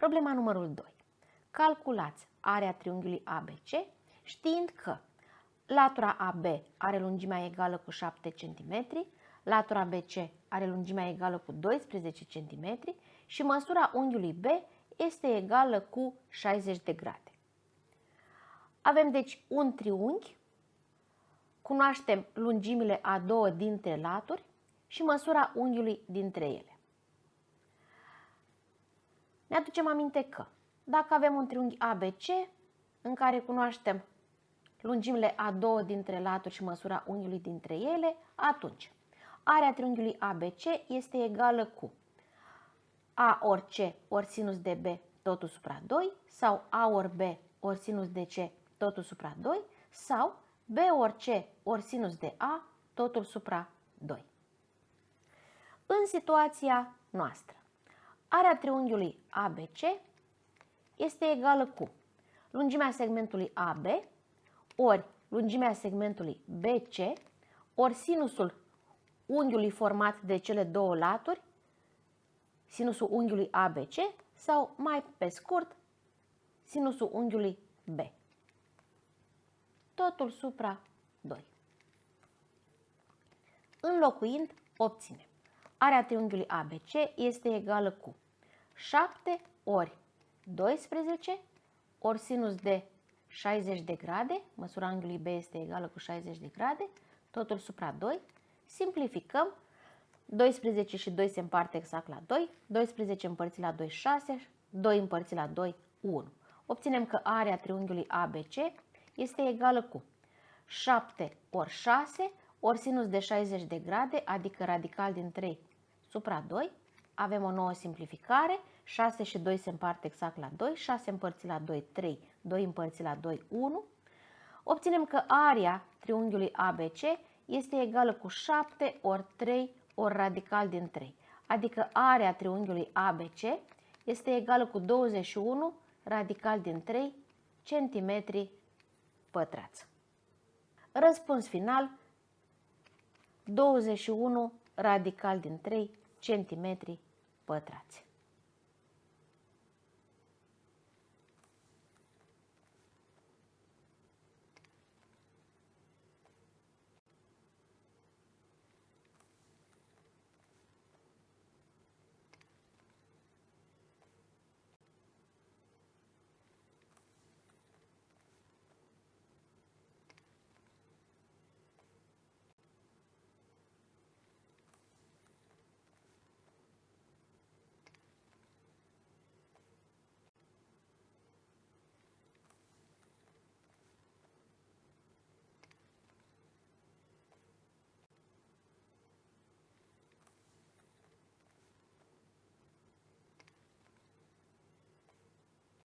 Problema numărul 2. Calculați area triunghiului ABC știind că latura AB are lungimea egală cu 7 cm, latura BC are lungimea egală cu 12 cm și măsura unghiului B este egală cu 60 de grade. Avem deci un triunghi, cunoaștem lungimile a două dintre laturi și măsura unghiului dintre ele. Ne aducem aminte că dacă avem un triunghi ABC în care cunoaștem lungimile a două dintre laturi și măsura unghiului dintre ele, atunci area triunghiului ABC este egală cu A ori C ori sinus de B totul supra 2 sau A ori B ori sinus de C totul supra 2 sau B ori C ori sinus de A totul supra 2. În situația noastră, area triunghiului ABC este egală cu lungimea segmentului AB ori lungimea segmentului BC ori sinusul unghiului format de cele două laturi, sinusul unghiului ABC sau, mai pe scurt, sinusul unghiului B. Totul supra 2. Înlocuind, obținem. Area triunghiului ABC este egală cu 7 ori 12 ori sinus de 60 de grade, măsura unghiului B este egală cu 60 de grade, totul supra 2. Simplificăm, 12 și 2 se împarte exact la 2, 12 împărțit la 2, 6, 2 împărțit la 2, 1. Obținem că area triunghiului ABC este egală cu 7 ori 6 ori sinus de 60 de grade, adică radical din 3 supra 2. Avem o nouă simplificare, 6 și 2 se împarte exact la 2, 6 împărțit la 2, 3, 2 împărțit la 2, 1. Obținem că area triunghiului ABC este egală cu 7 ori 3 ori radical din 3, adică area triunghiului ABC este egală cu 21 radical din 3 cm pătrați. Răspuns final, 21 radical din 3 cm pătrați.